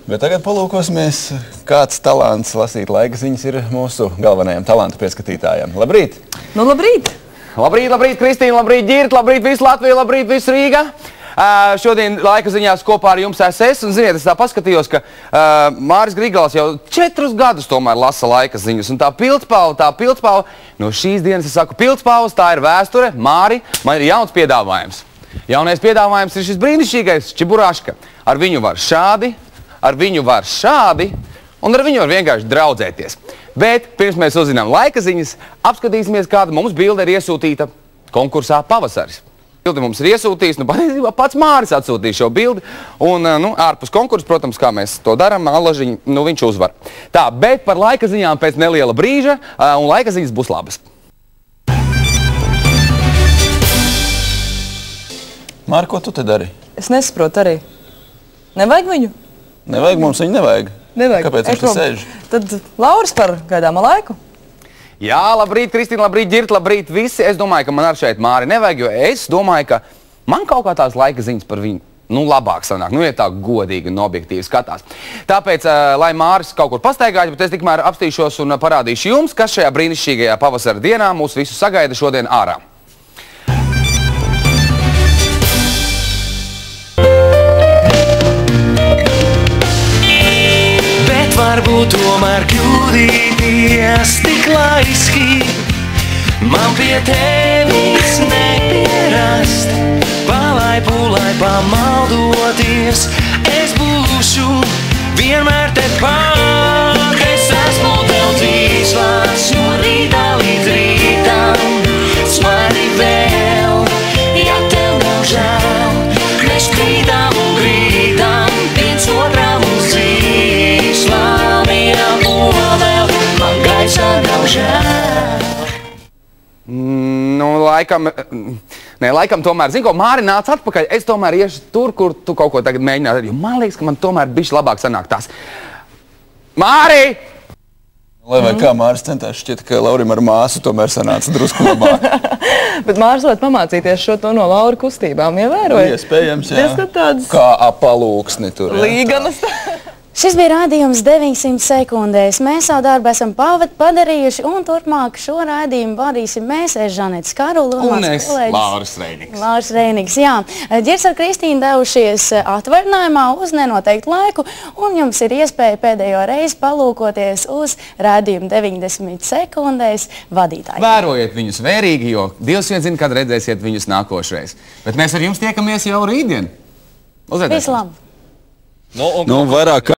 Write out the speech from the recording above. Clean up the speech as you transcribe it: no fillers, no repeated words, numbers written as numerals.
Bet tagad palūkosimies, kāds talants lasīt laika ziņas ir mūsu galvenajam talantu pieskatītājam. Labrīt! Nu, labrīt! Labrīt, labrīt, Kristīna, labrīt, Ģirt, labrīt, visu Latviju, labrīt, visu Rīga! Šodien laika ziņās kopā ar jums es, un ziniet, es tā paskatījos, ka Māris Grigals jau 4 gadus tomēr lasa laika ziņas, un tā pildspalva, no šīs dienas es saku pildspalvas, tā ir vēsture, Māri, man ir jauns piedāvājums. Jaunais piedāvājums ir šis brīnišķīgais Čiburāška. Ar viņu var šādi, un ar viņu var vienkārši draudzēties. Bet pirms mēs uzzinām laika ziņas, apskatīsimies, kāda mums bilde ir iesūtīta konkursā Pavasaris. Bildi mums ir iesūtījis, patiesībā pats Māris atsūtīja šo bildi, un ārpus konkursa, protams, kā mēs to darām, Allažiņu, viņš uzvar. Tā, bet par laika ziņām pēc neliela brīža, un laika ziņas būs labas. Māri, ko tu te dari? Es nesaprotu arī. Nevajag viņu? Nevajag, mums viņu nevajag. Kāpēc viņš te sēž? Tad Lauris par gaidāmo laiku. Jā, labrīt, Kristīna, labrīt, Ģirt, labrīt, visi. Es domāju, ka man ar šeit Māri nevajag, jo es domāju, ka man kaut kā tās laika ziņas par viņu labāk sanāk. Ja tā godīgi un objektīvi skatās. Tāpēc, lai Māris kaut kur pastaigātu, bet es tikmēr apstīšos un parādīšu jums, kas šajā brīnišķīgajā pavasara dienā mūs visus sagaida šodien ārā. Varbūt tomēr kļūdīties tik laiski, man pie tevis nepierast. Palai pūlai pamaldoties, es būšu vienmēr tepat. Es esmu tev dzīvs, no rītā līdz rītam. Smaidi vēl, ja tev nav žēl. Mēs krītām un krītām, viens otram uz dzīvi. Laikam tomēr, zini ko, Māri nāc atpakaļ, es tomēr iešu tur, kur tu kaut ko tagad mēģināt, jo man liekas, ka man tomēr bišķi labāk sanāk tās. Māri! Lai vai kā Māris centās, šķiet, ka Laurim ar māsu tomēr sanāca drusku labāk. Bet Māris varētu pamācīties šo to no Laura kustībām, ievēroja? Iespējams, jā. Tādas kā apalūksni tur. Līganas. Šis bija rādījums 900 sekundēs. Mēs savu darbu esam padarījuši, un turpmāk šo rādījumu vadīsim mēs, Žaneta Skarula un es, Lauris Reinigs. Lauris Reinigs, jā. Ģirs ar Kristīnu devušies atvaļinājumā uz nenoteiktu laiku, un jums ir iespēja pēdējo reizi palūkoties uz rādījumu 90 sekundēs vadītāju. Vērojiet viņus vērīgi, jo Dievs vien zina, kad redzēsiet viņus nākošreiz. Bet mēs ar jums tiekamies jau rītdien. Vislabāk! Nu, vairāk